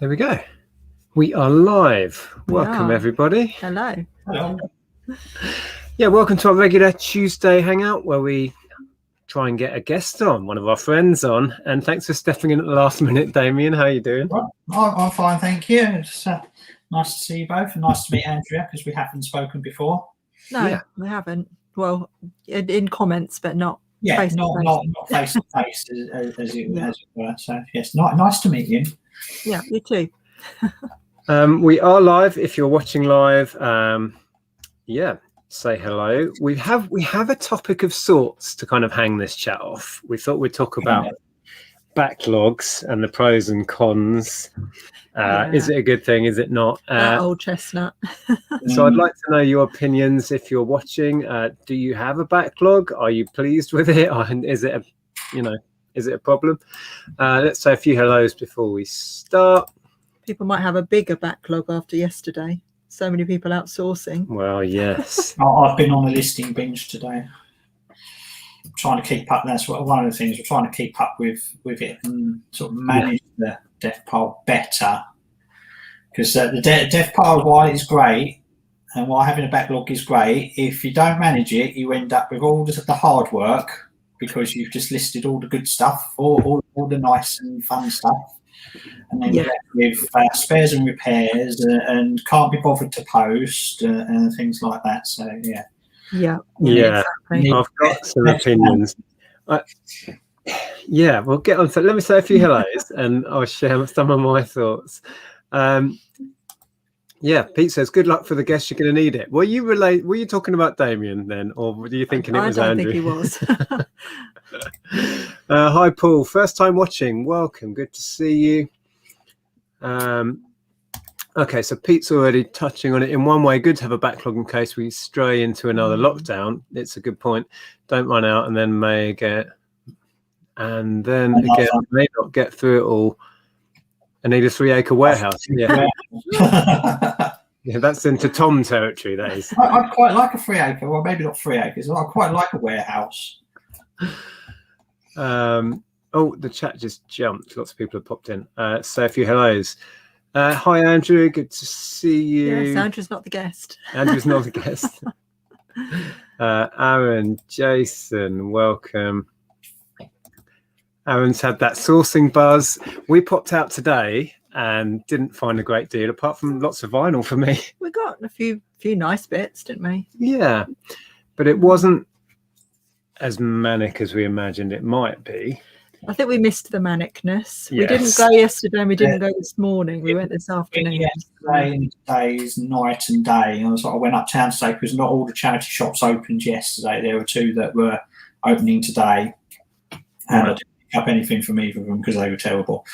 There we go. We are live. Welcome, are. everybody. Hello. Hello. Yeah, welcome to our regular Tuesday hangout where we try and get a guest on, one of our friends on. And thanks for stepping in at the last minute, Damien. How are you doing? Well, I'm fine, thank you. It's nice to see you both, and nice to meet Andrea because we haven't spoken before. No, we haven't. Well, in comments, but not. Yeah, face not face to face as it were. So yes, nice to meet you. Yeah, you too. We are live. If you're watching live, say hello. We have a topic of sorts to kind of hang this chat off. We thought we'd talk about backlogs and the pros and cons. Is it a good thing? Is it not? Old chestnut. So I'd like to know your opinions if you're watching. Do you have a backlog? Are you pleased with it? Or is it a problem? Let's say a few hellos before we start. People might have a bigger backlog after yesterday. So many people outsourcing. Well, yes. I've been on a listing binge today. I'm trying to keep up. That's one of the things we're trying to keep up with it and sort of manage the dev pile better. Because the dev pile, while it's great, and while having a backlog is great, if you don't manage it, you end up with all the hard work because you've just listed all the good stuff, all the nice and fun stuff. And then you get with spares and repairs and can't be bothered to post and things like that. So, yeah. Exactly. I've got some opinions. We'll get on to let me say a few hellos and I'll share some of my thoughts. Pete says, good luck for the guest, you're going to need it. Were you talking about Damien then, or were you thinking it was Andrew? I don't think he was. Hi, Paul. First time watching. Welcome. Good to see you. Okay, so Pete's already touching on it. In one way, good to have a backlog in case we stray into another lockdown. It's a good point. Don't run out and then may not get through it all. I need a 3-acre warehouse. Yeah. Yeah, that's into Tom territory, that is. I'd quite like a 3-acre, well, maybe not 3 acres. I'd quite like a warehouse. The chat just jumped. Lots of people have popped in. Say a few hellos. Hi, Andrew. Good to see you. Yes, Andrew's not the guest. Andrew's not the guest. Aaron, Jason, welcome. Aaron's had that sourcing buzz. We popped out today and didn't find a great deal, apart from lots of vinyl for me. We got a few nice bits, didn't we? Yeah, but it wasn't as manic as we imagined it might be. I think we missed the manicness. Yes. We didn't go yesterday and we didn't go this morning. We went this afternoon. Yesterday and today's night and day. I went uptown today because not all the charity shops opened yesterday. There were 2 that were opening today. And I didn't pick up anything from either of them because they were terrible.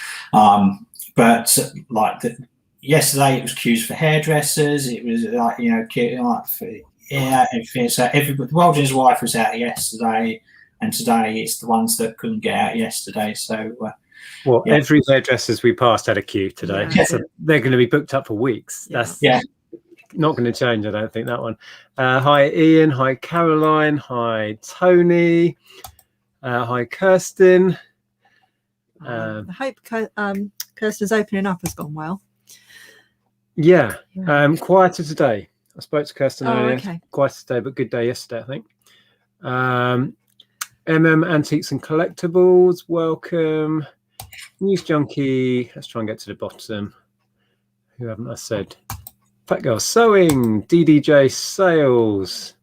Yesterday it was queues for hairdressers. It was everything. So the world and his wife was out yesterday. And today it's the ones that couldn't get out yesterday. So, every hairdressers we passed had a queue today. Yeah. So they're going to be booked up for weeks. That's not going to change, I don't think, that one. Hi, Ian. Hi, Caroline. Hi, Tony. Hi, Kirsten. I hope Kirsten's opening up has gone well. Yeah. Quieter today. I spoke to Kirsten earlier. Okay. Quieter today, but good day yesterday, I think. Antiques and Collectibles, welcome. News Junkie, let's try and get to the bottom. Who haven't I said? Fat Girl Sewing, DDJ Sales,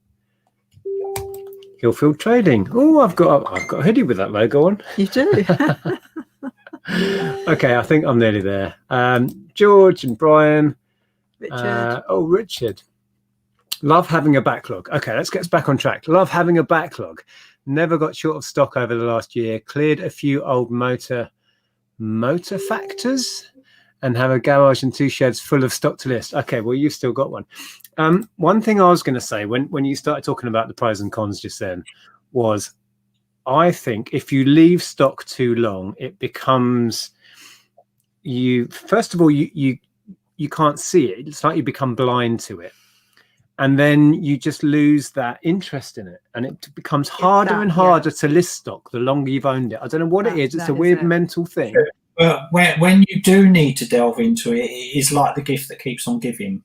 Hillfield Trading. Oh, I've got a hoodie with that logo on. You do. Okay, I think I'm nearly there. George and Brian. Richard. Richard. Love having a backlog. Okay, let's get us back on track. Love having a backlog. Never got short of stock over the last year. Cleared a few old motor factors and have a garage and 2 sheds full of stock to list. Okay, well, you've still got one. One thing I was going to say when you started talking about the pros and cons just then was I think if you leave stock too long, it becomes first of all, you can't see it. It's like you become blind to it. And then you just lose that interest in it, and it becomes harder and harder to list stock the longer you've owned it. I don't know what it is. It's a weird mental thing. But when you do need to delve into it, it is like the gift that keeps on giving.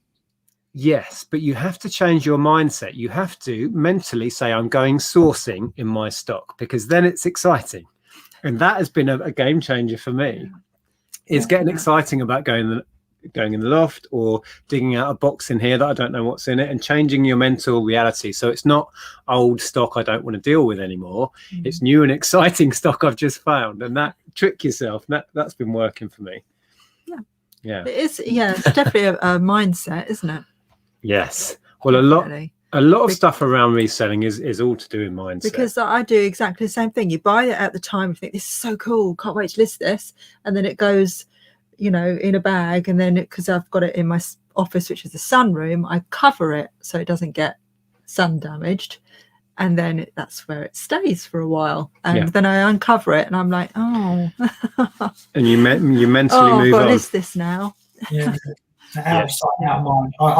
Yes, but you have to change your mindset. You have to mentally say, I'm going sourcing in my stock, because then it's exciting. And that has been a game changer for me. It's getting exciting about going in the loft or digging out a box in here that I don't know what's in it, and changing your mental reality. So it's not old stock I don't want to deal with anymore. It's new and exciting stock I've just found. And that trick yourself, that's been working for me. Yeah. It is. Yeah, it's definitely a mindset, isn't it? Yes. Well, a lot of stuff around reselling is all to do with mindset. Because I do exactly the same thing. You buy it at the time, you think this is so cool, can't wait to list this, and then it goes, in a bag, and then because I've got it in my office, which is the sunroom, I cover it so it doesn't get sun damaged, and then that's where it stays for a while, and then I uncover it and I'm like, oh. And you mentally move on. I've got to list this now. I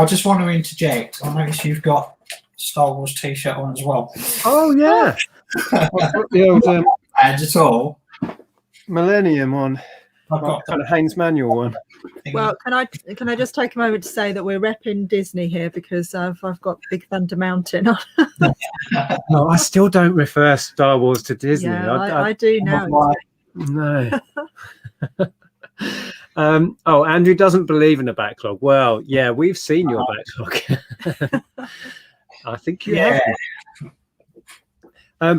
just want to interject. I notice you've got Star Wars t-shirt on as well. Oh yeah. I've got the old ads at all. Millennium on. I've got kind of Haynes manual one. Well, can I just take a moment to say that we're repping Disney here, because I've got Big Thunder Mountain on. No, I still don't refer Star Wars to Disney. Yeah, I do now. No. Andrew doesn't believe in a backlog. Well, yeah, we've seen your backlog. I think you have.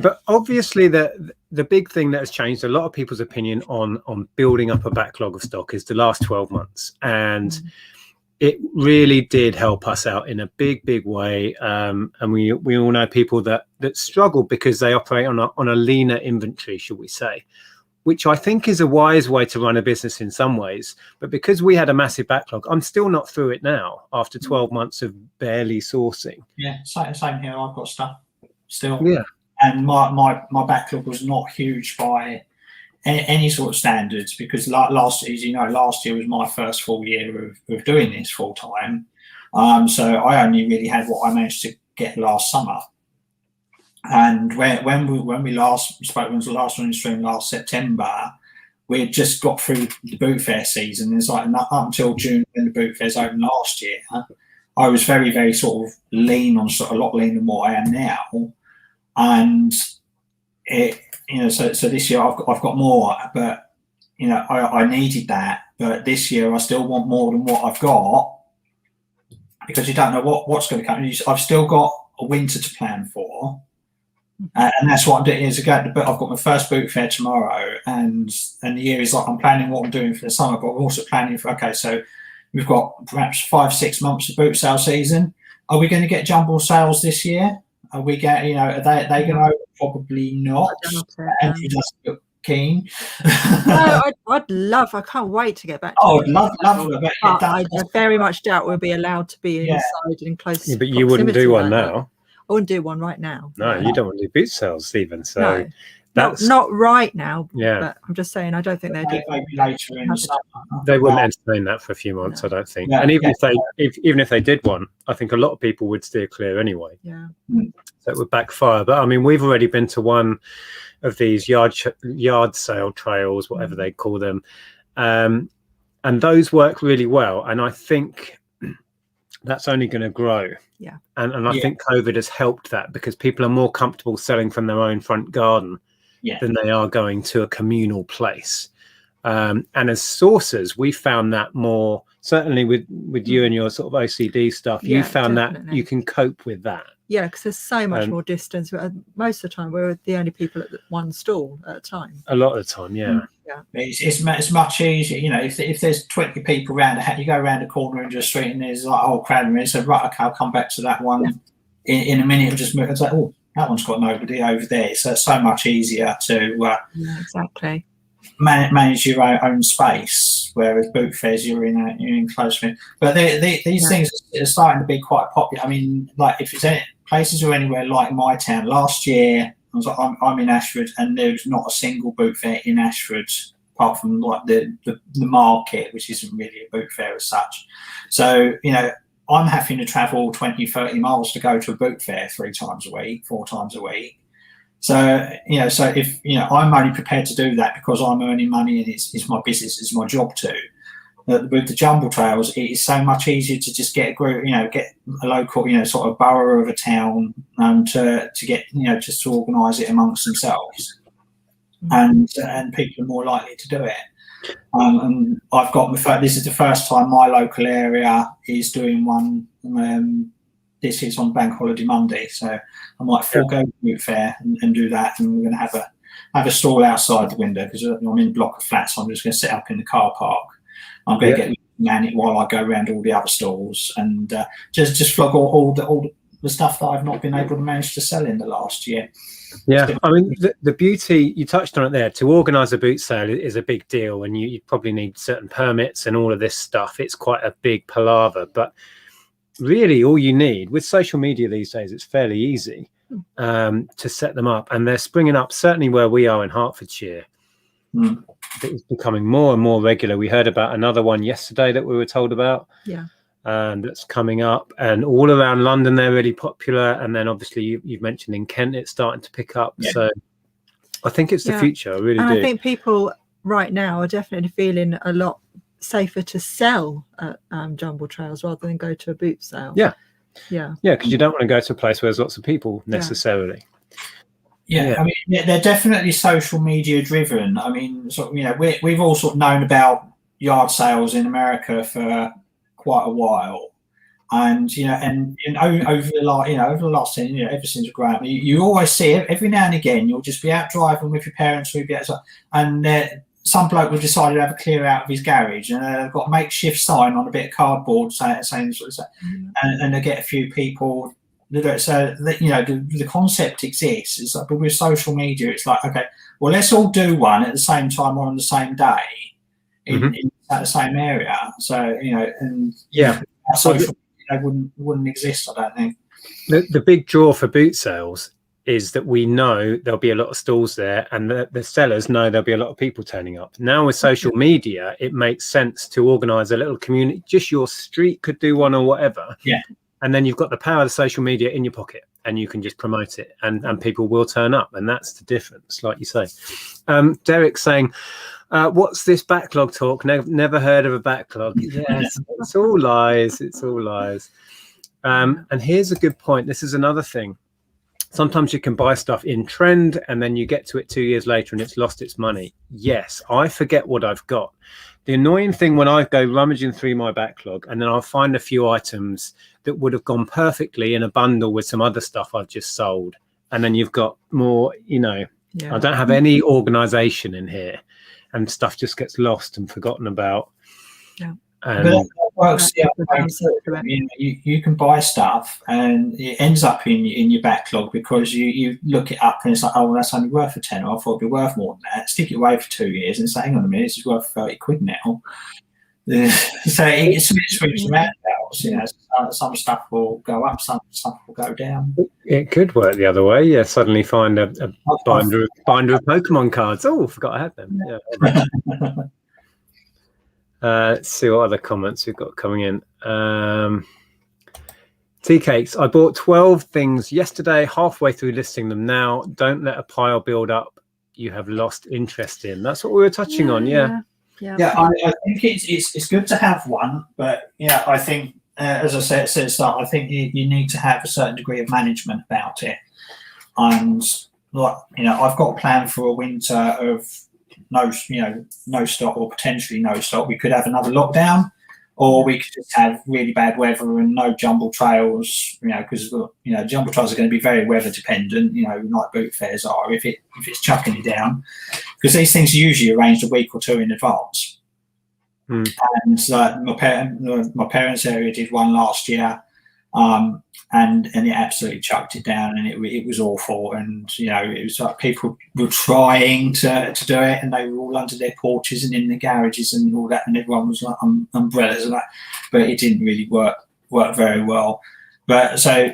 But obviously the big thing that has changed a lot of people's opinion on building up a backlog of stock is the last 12 months. And it really did help us out in a big way. And we all know people that struggle because they operate on a leaner inventory, should we say, which I think is a wise way to run a business in some ways. But because we had a massive backlog, I'm still not through it now after 12 months of barely sourcing. Yeah, same here. I've got stuff still. Yeah. And my backlog was not huge by any sort of standards, because last year was my first full year of doing this full time. So I only really had what I managed to get last summer. And when we last spoke, when was the last one in stream last September, we had just got through the boot fair season. It's like up until June, when the boot fairs opened last year, I was very sort of lean on a lot leaner than what I am now. And so this year I've got more, but I needed that. But this year I still want more than what I've got, because you don't know what's going to come. I've still got a winter to plan for. And that's what I'm doing. I've got my first boot fair tomorrow, and the year is like I'm planning what I'm doing for the summer, but I'm also planning for, so we've got perhaps 5-6 months of boot sale season. Are we going to get jumbo sales this year? Are we getting, are they going to? Probably not. Andrew doesn't look keen. No, I can't wait to get back to I'd love it. I very much doubt we'll be allowed to be inside in close but you wouldn't do one now. I wouldn't do one right now. No, you don't want to do boot sales even. So that's not right now. Yeah. But I'm just saying, I don't think they'd do. Maybe later in the summer. They wouldn't entertain that for a few months, I don't think. Yeah, and even if they did one, I think a lot of people would steer clear anyway. Yeah. So it would backfire. But I mean, we've already been to one of these yard sale trails, whatever they call them, and those work really well. And I think that's only going to grow. Yeah. And I think COVID has helped that, because people are more comfortable selling from their own front garden than they are going to a communal place. And as sourcers, we found that more, certainly with you and your sort of OCD stuff, you found definitely. that you can cope with that. Yeah, because there's so much more distance. Most of the time, we're the only people at one stall at a time. A lot of the time, yeah. It's much easier, if there's 20 people around, you go around a corner into the street and there's like, crowd in, so right, okay, I'll come back to that one in a minute. I'll just move. It's like, that one's got nobody over there. So it's so much easier to exactly manage your own space. Whereas boot fairs, you're in close. But these things are starting to be quite popular. I mean, like if it's any places or anywhere like my town, last year I'm in Ashford, and there's not a single boot fair in Ashford apart from like the market, which isn't really a boot fair as such. So I'm having to travel 20-30 miles to go to a boot fair 4 times a week. So, so if, I'm only prepared to do that because I'm earning money and it's my business, it's my job too. With the jumble trails, it is so much easier to just get a group, get a local, sort of borough of a town to get, just to organise it amongst themselves. And people are more likely to do it. And I've got this is the first time my local area is doing one. This is on Bank Holiday Monday, so I might forego the boot fair and do that. And we're going to have a stall outside the window because I'm in a block of flats. So I'm just going to set up in the car park. I'm going to get man it while I go around all the other stalls and just flog all the stuff that I've not been able to manage to sell in the last year. Yeah, I mean, the beauty, you touched on it there, to organise a boot sale is a big deal, and you probably need certain permits and all of this stuff. It's quite a big palaver, but really all you need, with social media these days, it's fairly easy to set them up, and they're springing up, certainly where we are in Hertfordshire. It's becoming more and more regular. We heard about another one yesterday that we were told about. Yeah. And that's coming up, and all around London they're really popular, and then obviously you've mentioned in Kent it's starting to pick up. So I think it's the future. I really do. I think people right now are definitely feeling a lot safer to sell at jumble trails rather than go to a boot sale. Because you don't want to go to a place where there's lots of people necessarily. I mean, they're definitely social media driven. I mean, we've all sort of known about yard sales in America for quite a while, and over the last 10 years, ever since growing up, you always see it every now and again. You'll just be out driving with your parents, and some bloke will decide to have a clear out of his garage, and they've got a makeshift sign on a bit of cardboard saying and they get a few people. So the concept exists. It's like, but with social media, it's like, okay, well, let's all do one at the same time or on the same day in the same area. So social media wouldn't exist, I don't think. The big draw for boot sales is that we know there'll be a lot of stalls there, and the sellers know there'll be a lot of people turning up. Now with social media, it makes sense to organise a little community. Just your street could do one or whatever. Yeah. And then you've got the power of social media in your pocket, and you can just promote it, and people will turn up, and that's the difference, like you say. Derek's saying, what's this backlog talk? Never heard of a backlog. Yes, it's all lies. It's all lies. And here's a good point. This is another thing. Sometimes you can buy stuff in trend, and then you get to it 2 years later and it's lost its money. Yes, I forget what I've got. The annoying thing when I go rummaging through my backlog, and then I'll find a few items that would have gone perfectly in a bundle with some other stuff I've just sold. And then you've got more, I don't have any organization in here, and stuff just gets lost and forgotten about. Yeah. And that works the other way. You can buy stuff and it ends up in your backlog because you look it up and it's like, oh, well, that's only worth a tenner. I thought it'd be worth more than that. Stick it away for 2 years and say, hang on a minute, this is worth 30 quid now. So it swings around. Some stuff will go up, some stuff will go down. It could work the other way. Yeah, suddenly find a binder of Pokemon cards. Oh, I forgot I had them. Yeah. Let's see what other comments we've got coming in. Tea cakes. I bought 12 things yesterday, halfway through listing them now. Don't let a pile build up you have lost interest in. That's what we were touching on. Yeah, I think it's good to have one, but I think as I said at the start, I think you need to have a certain degree of management about it. And I've got a plan for a winter of no stock or potentially no stock. We could have another lockdown, or we could just have really bad weather and no jumble trails, because jumble trails are going to be very weather dependent, like boot fairs are, if it's chucking you down, because these things are usually arranged a week or two in advance. And my parents' area did one last year, and it absolutely chucked it down, and it was awful. And it was like people were trying to do it, and they were all under their porches and in the garages and all that, and everyone was like umbrellas and that, but it didn't really work very well. But so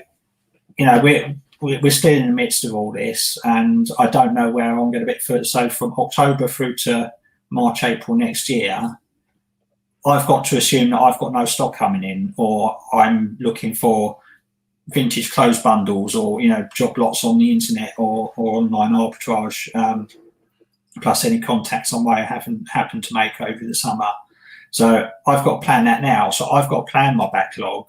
we're still in the midst of all this, and I don't know where I'm going to be. So from October through to March, April next year, I've got to assume that I've got no stock coming in, or I'm looking for vintage clothes bundles, or job lots on the internet, or online arbitrage, plus any contacts I may happen to make over the summer. So I've got to plan that now. So I've got to plan my backlog.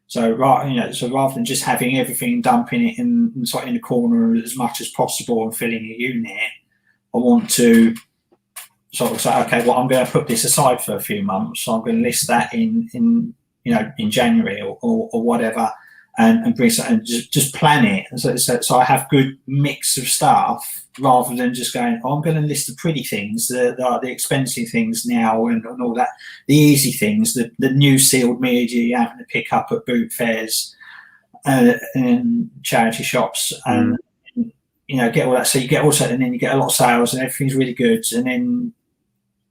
So rather than just having everything, dumping it in the corner as much as possible and filling a unit, I want to sort of say, okay, well, I'm going to put this aside for a few months. So I'm going to list that in January or whatever, and bring and just plan it. So I have good mix of stuff, rather than just going, I'm going to list the pretty things, the expensive things now, and all that, the easy things, the new sealed media you having to pick up at boot fairs and charity shops, and get all that. So you get also, and then you get a lot of sales, and everything's really good, and then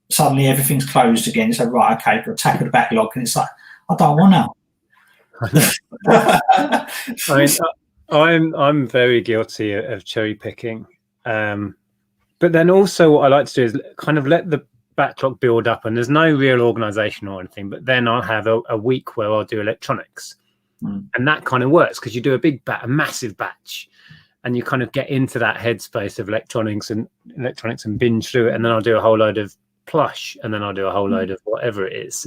suddenly everything's closed again. So right, okay, got to tackle the backlog, and it's like, I don't want to. I'm very guilty of cherry picking, but then also what I like to do is kind of let the backlog build up, and there's no real organization or anything, but then I'll have a week where I'll do electronics, and that kind of works because you do a massive batch, and you kind of get into that headspace of electronics and binge through it, and then I'll do a whole load of plush, and then I'll do a whole load of whatever it is.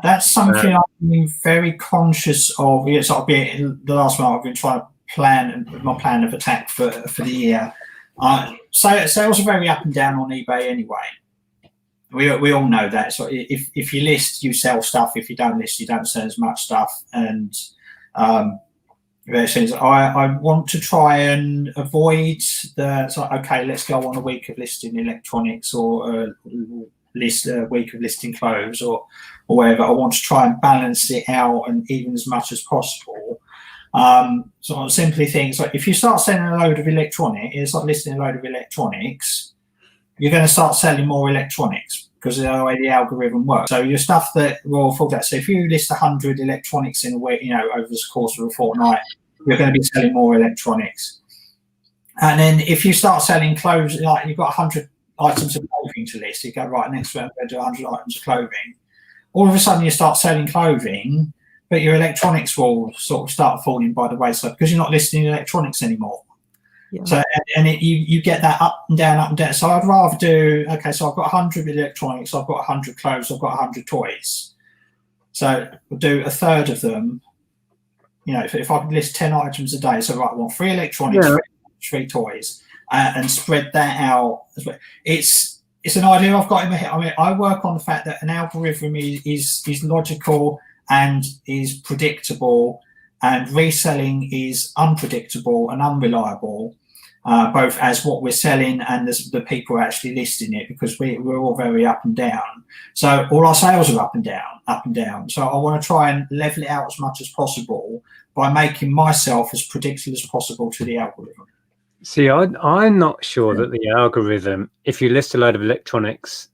That's something I've been very conscious of. It's sort of the last one I've been trying to plan my plan of attack for the year. So sales are very up and down on eBay anyway. We all know that. So if you list, you sell stuff. If you don't list, you don't sell as much stuff. And I want to try and avoid okay, let's go on a week of listing electronics, or list a week of listing clothes, or whatever. I want to try and balance it out and even as much as possible. So I simply think, so if you start selling a load of it's like listing a load of electronics, you're going to start selling more electronics because of the way the algorithm works. So your stuff that will fall down. So if you list 100 electronics in a week, over the course of a fortnight, you're going to be selling more electronics. And then if you start selling clothes, like you've got 100 items of clothing to list, you go, right, next week I'm going to do 100 items of clothing. All of a sudden you start selling clothing, but your electronics will sort of start falling by the wayside because you're not listing electronics anymore. Yeah. So you get that up and down, up and down. So I'd rather do, okay, so I've got 100 electronics, I've got 100 clothes, I've got 100 toys. So we'll do a third of them. If I could list 10 items a day, so right, I want 3 electronics, 3 toys, and spread that out. It's an idea I've got in my head. I mean, I work on the fact that an algorithm is logical and is predictable, and reselling is unpredictable and unreliable, both as what we're selling and as the people actually listing it, because we're all very up and down. So all our sales are up and down. So I want to try and level it out as much as possible by making myself as predictable as possible to the algorithm. See, I'm not sure that the algorithm, if you list a load of electronics,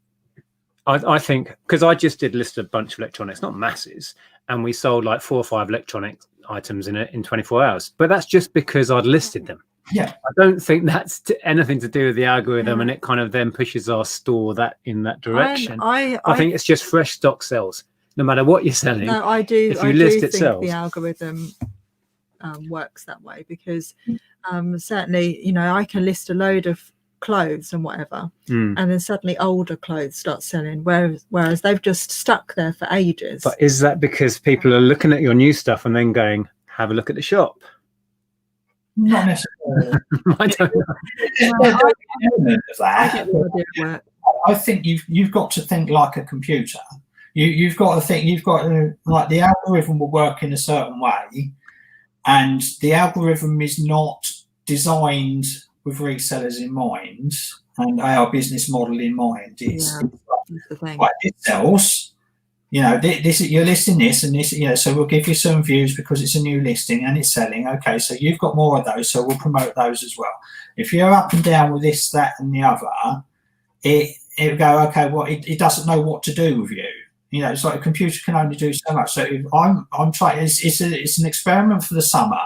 I think, because I just did list a bunch of electronics, not masses, and we sold like 4 or 5 electronic items in 24 hours. But that's just because I'd listed them. Yeah, I don't think that's anything to do with the algorithm, and it kind of then pushes our store in that direction. I think it's just fresh stock sells, no matter what you're selling. No, I do. If you list it, think sells. The algorithm works that way because certainly, I can list a load of clothes and whatever, and then suddenly older clothes start selling, whereas they've just stuck there for ages. But is that because people are looking at your new stuff and then going, have a look at the shop? Not necessarily. I don't know. I think you've got to think like a computer. You've got to think. You've got to, like, the algorithm will work in a certain way, and the algorithm is not designed with resellers in mind and our business model in mind. It's like, this sells. This you're listing this and this. So we'll give you some views because it's a new listing and it's selling. Okay, so you've got more of those, so we'll promote those as well. If you're up and down with this, that, and the other, it'll go, okay, well, it doesn't know what to do with you. It's like a computer can only do so much. So if I'm trying, it's an experiment for the summer,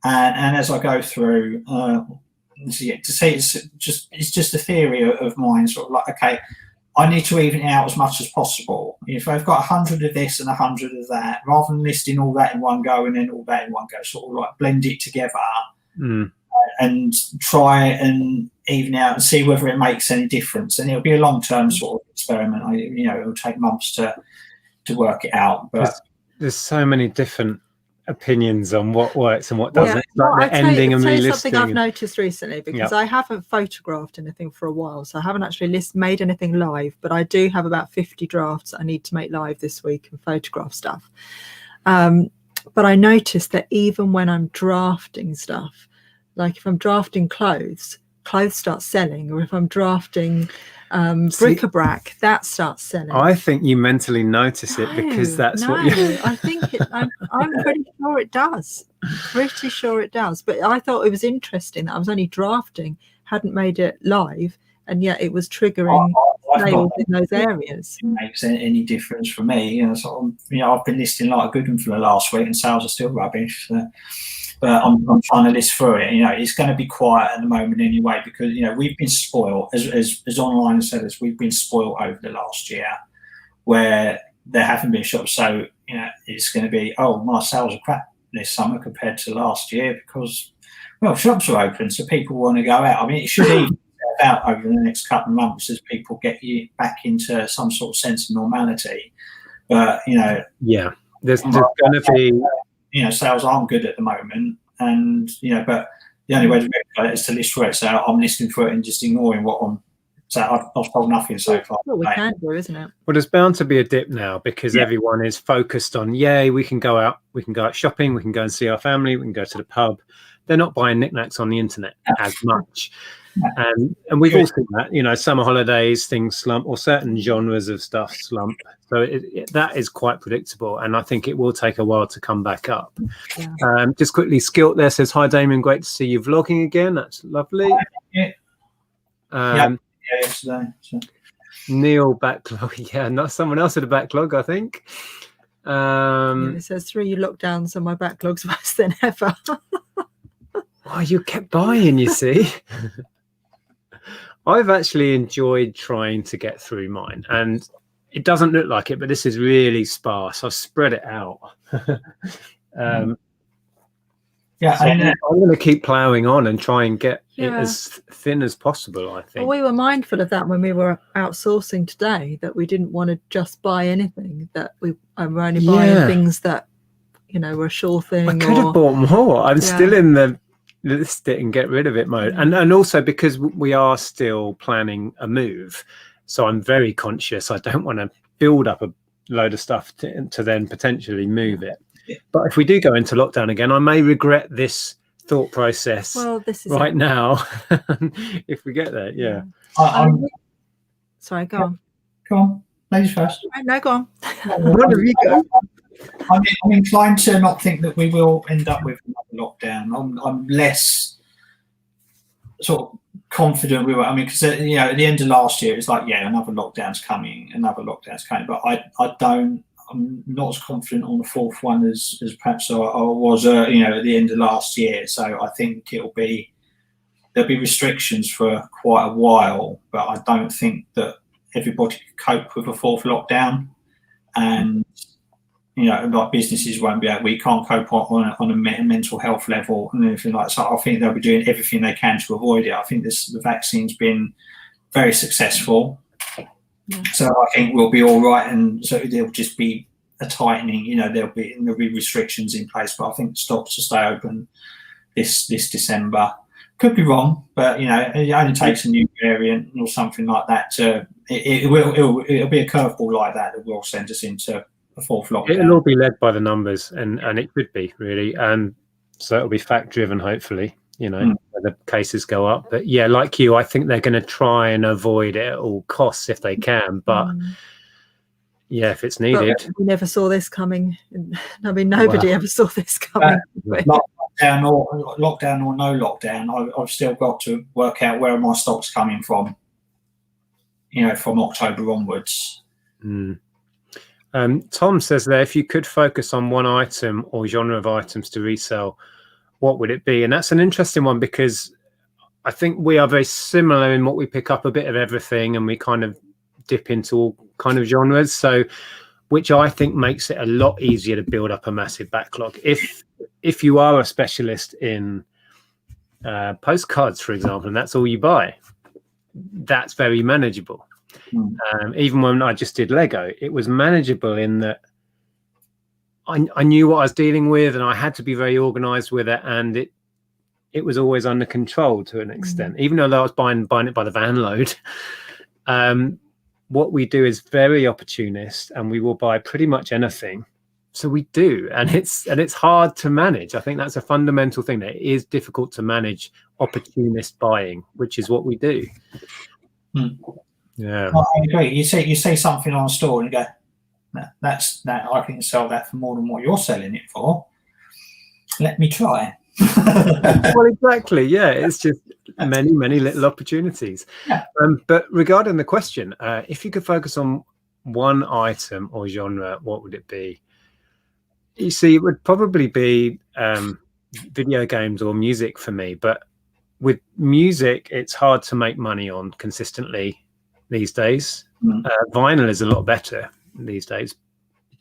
and as I go through, to say it's just a theory of mine, sort of like, okay, I need to even it out as much as possible. if I've got 100 of this and 100 of that, rather than listing all that in one go and then all that in one go, sort of like blend it together and try and even out and see whether it makes any difference. And it'll be a long-term sort of experiment. It'll take months to work it out. But there's so many different opinions on what works and what doesn't. Yeah. It's like the ending and relisting. Something I've noticed recently, because I haven't photographed anything for a while, so I haven't actually made anything live, but I do have about 50 drafts I need to make live this week and photograph stuff. But I noticed that even when I'm drafting stuff, like if I'm drafting clothes start selling, or if I'm drafting bric-a-brac, that starts selling. I think you mentally notice it because that's what you... I think I'm pretty sure it does. Pretty sure it does. But I thought it was interesting that I was only drafting, hadn't made it live, and yet it was triggering sales in those areas. It makes any difference for me. I've been listing like a good one for the last week, and sales are still rubbish. But I'm trying to list through it. It's going to be quiet at the moment anyway, because we've been spoiled as online sellers. We've been spoiled over the last year, where there haven't been shops. So it's going to be, my sales are crap this summer compared to last year because shops are open, so people want to go out. I mean, it should even out over the next couple of months as people get you back into some sort of sense of normality. But there's going to be. Sales aren't good at the moment, and but the only way to get it is to list for it. So I'm listening for it and just ignoring what I'm. So I've told nothing so far. Well, we can do, isn't it? Well, there's bound to be a dip now because everyone is focused on, we can go out shopping, we can go and see our family, we can go to the pub. They're not buying knickknacks on the internet as much. And we've all seen that, summer holidays, things slump, or certain genres of stuff slump. So that is quite predictable. And I think it will take a while to come back up. Yeah. Just quickly, Skilt there says, hi, Damien, great to see you vlogging again. That's lovely. Yesterday. So. Neil Backlog. Not someone else at a backlog, I think. It says 3 lockdowns and my backlog's worse than ever. Oh, you kept buying, you see. I've actually enjoyed trying to get through mine, and it doesn't look like it, but this is really sparse. I've spread it out. I'm going to keep ploughing on and try and get it as thin as possible, I think. Well, we were mindful of that when we were outsourcing today, that we didn't want to just buy anything, that we were only buying things that, were a sure thing. I could have bought more. I'm still in the list it and get rid of it mode, and also because we are still planning a move, so I'm very conscious. I don't want to build up a load of stuff to then potentially move it. But if we do go into lockdown again, I may regret this thought process now if we get there. Sorry, go on ladies first. No, go on. What have you got? I'm inclined to not think that we will end up with another lockdown. I'm less sort of confident we will. I mean, because at the end of last year, it's like, another lockdown's coming. But I'm not as confident on the fourth one as perhaps I was, at the end of last year. So I think there'll be restrictions for quite a while, but I don't think that everybody can cope with a fourth lockdown, and like businesses won't be able. We can't cope on a mental health level and everything like that. So I think they'll be doing everything they can to avoid it. I think the vaccine's been very successful. So I think we'll be all right, and so there'll just be a tightening. There'll be restrictions in place, but I think stocks will stay open this December. Could be wrong, but it only takes a new variant or something like that to it'll be a curveball like that will send us into a fourth lockdown. It'll all be led by the numbers, and it could be really, so it'll be fact driven, hopefully. Where the cases go up. But like you, I think they're going to try and avoid it at all costs if they can. But if it's needed. But we never saw this coming. I mean, nobody ever saw this coming. Lockdown or no lockdown, I've still got to work out where my stock's coming from. From October onwards. Tom says there, if you could focus on one item or genre of items to resell, what would it be? And that's an interesting one, because I think we are very similar in what we pick up a bit of everything and we kind of dip into all kind of genres. So, which I think makes it a lot easier to build up a massive backlog. If you are a specialist in postcards, for example, and that's all you buy, that's very manageable. Even when I just did Lego, it was manageable in that I knew what I was dealing with, and I had to be very organized with it, and it was always under control to an extent, even though I was buying it by the van load. What we do is very opportunist, and we will buy pretty much anything. So we do, and it's hard to manage. I think that's a fundamental thing, that it is difficult to manage opportunist buying, which is what we do. Yeah, I agree. You see something on a store and you go, that's that I can sell that for more than what you're selling it for. Let me try. Well, exactly. Yeah, it's just many little opportunities. Yeah. But regarding the question, if you could focus on one item or genre, what would it be? You see, it would probably be video games or music for me. But with music, it's hard to make money on consistently these days. Vinyl is a lot better these days,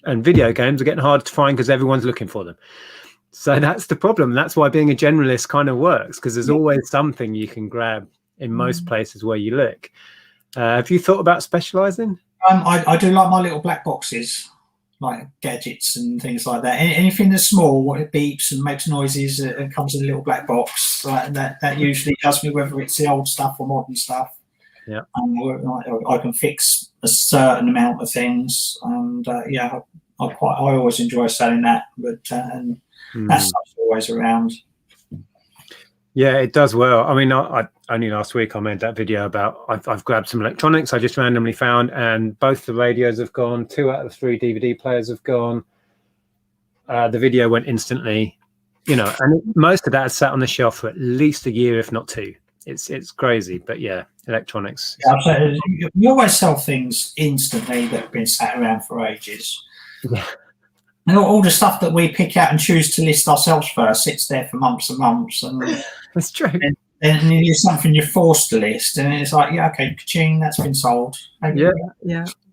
and video games are getting hard to find because everyone's looking for them. So that's the problem. That's why being a generalist kind of works, because there's always something you can grab in most places where you look. Have you thought about specializing? I do like my little black boxes, like gadgets and things like that. Anything that's small, what it beeps and makes noises, and comes in a little black box. That usually does me, whether it's the old stuff or modern stuff. Yeah, I can fix a certain amount of things, and I always enjoy selling that. But that stuff's always around. Yeah, it does well. I mean, I only last week I made that video about I've grabbed some electronics I just randomly found, and both the radios have gone. 2 out of 3 DVD players have gone. The video went instantly, and most of that has sat on the shelf for at least a year, if not 2. It's crazy, but yeah, electronics. Yeah, we always sell things instantly that have been sat around for ages. Yeah. And all the stuff that we pick out and choose to list ourselves first sits there for months and months. And that's true. And it's something you're forced to list, and it's like, yeah, okay, ka-ching, that's been sold.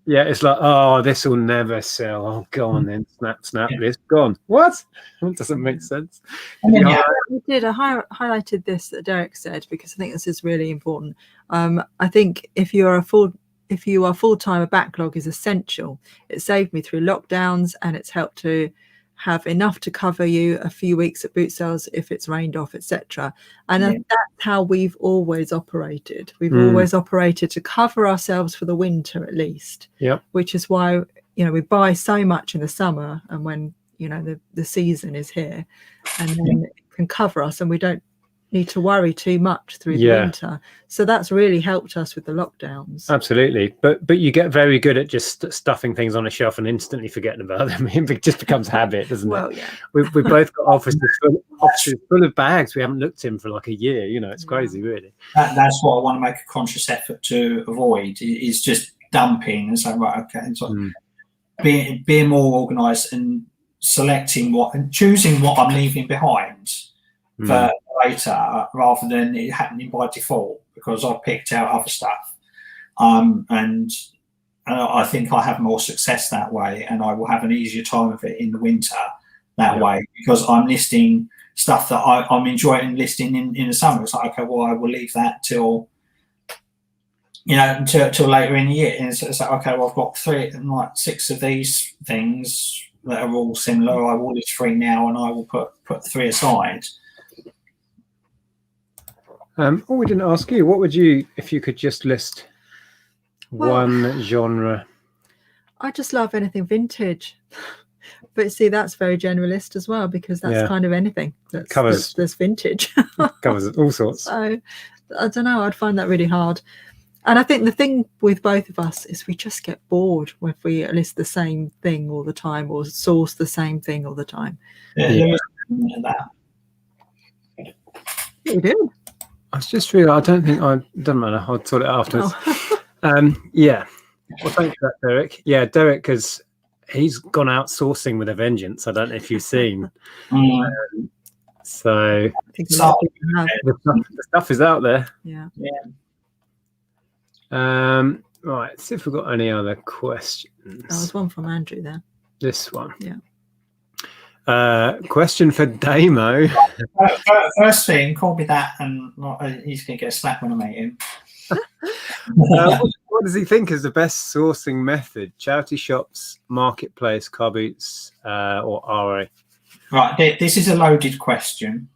Yeah, it's like, oh, this will never sell. Oh, go on then, snap, this gone. What? It doesn't make sense. I highlighted this that Derek said, because I think this is really important. I think if you are full-time, a backlog is essential. It saved me through lockdowns, and it's helped to have enough to cover you a few weeks at boot sales if it's rained off, etc. And that's how we've always operated. We've always operated to cover ourselves for the winter at least. Yeah. Which is why we buy so much in the summer, and when the season is here, and then it can cover us, and we don't need to worry too much through the winter. So that's really helped us with the lockdowns. Absolutely. But you get very good at just stuffing things on a shelf and instantly forgetting about them. It just becomes habit, doesn't it? Well, yeah. We've both got offices full of bags we haven't looked in for like a year. It's crazy, really. That's what I want to make a conscious effort to avoid, is just dumping and saying, right, okay, so being more organised and selecting and choosing what I'm leaving behind for later, rather than it happening by default because I've picked out other stuff. And I think I have more success that way, and I will have an easier time of it in the winter that way, because I'm listing stuff that I'm enjoying listing in the summer. It's like, okay, well, I will leave that till later in the year. And so it's like, okay, well, I've got 6 of these things that are all similar. I will list 3 now, and I will put 3 aside. We didn't ask you. What would you, if you could just list one genre? I just love anything vintage. But see, that's very generalist as well, because that's kind of anything that's vintage. Covers all sorts. So I don't know. I'd find that really hard. And I think the thing with both of us is we just get bored if we list the same thing all the time or source the same thing all the time. Yeah. You do. I just realised, doesn't matter, I'll sort it afterwards. Yeah. Well, thanks for that, Derek. Yeah, Derek he's gone outsourcing with a vengeance. I don't know if you've seen. So the stuff is out there. Yeah. Right, see if we've got any other questions. There's one from Andrew there. This one. Yeah. Question for Damo. First thing, call me that, and he's going to get a slap when I meet him. What does he think is the best sourcing method? Charity shops, marketplace, car boots, or RA? Right, this is a loaded question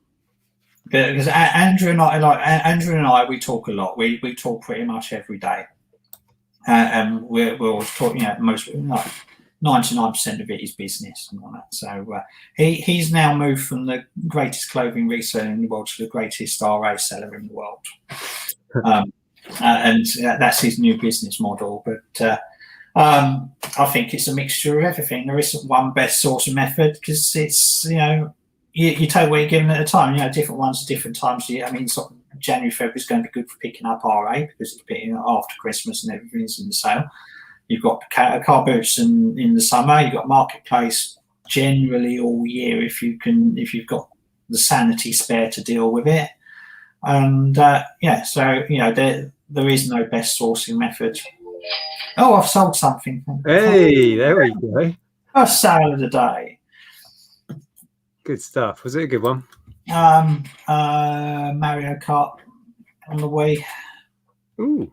because Andrew and I, we talk a lot. We talk pretty much every day, and we'll talk. Most 99% of it is business and all that. So he's now moved from the greatest clothing reseller in the world to the greatest RA seller in the world. And that's his new business model. But I think it's a mixture of everything. There isn't one best sourcing method because it's, you take what you're given at a time. Different ones at different times. I mean, sort of January, February is going to be good for picking up RA because it's picking up after Christmas and everything's in the sale. You've got car boots in the summer. You've got marketplace generally all year if you've got the sanity spare to deal with it. And so there is no best sourcing method. Oh, I've sold something. Hey, there we go. First sale of the day. Good stuff. Was it a good one? Mario Kart on the Wii. Ooh.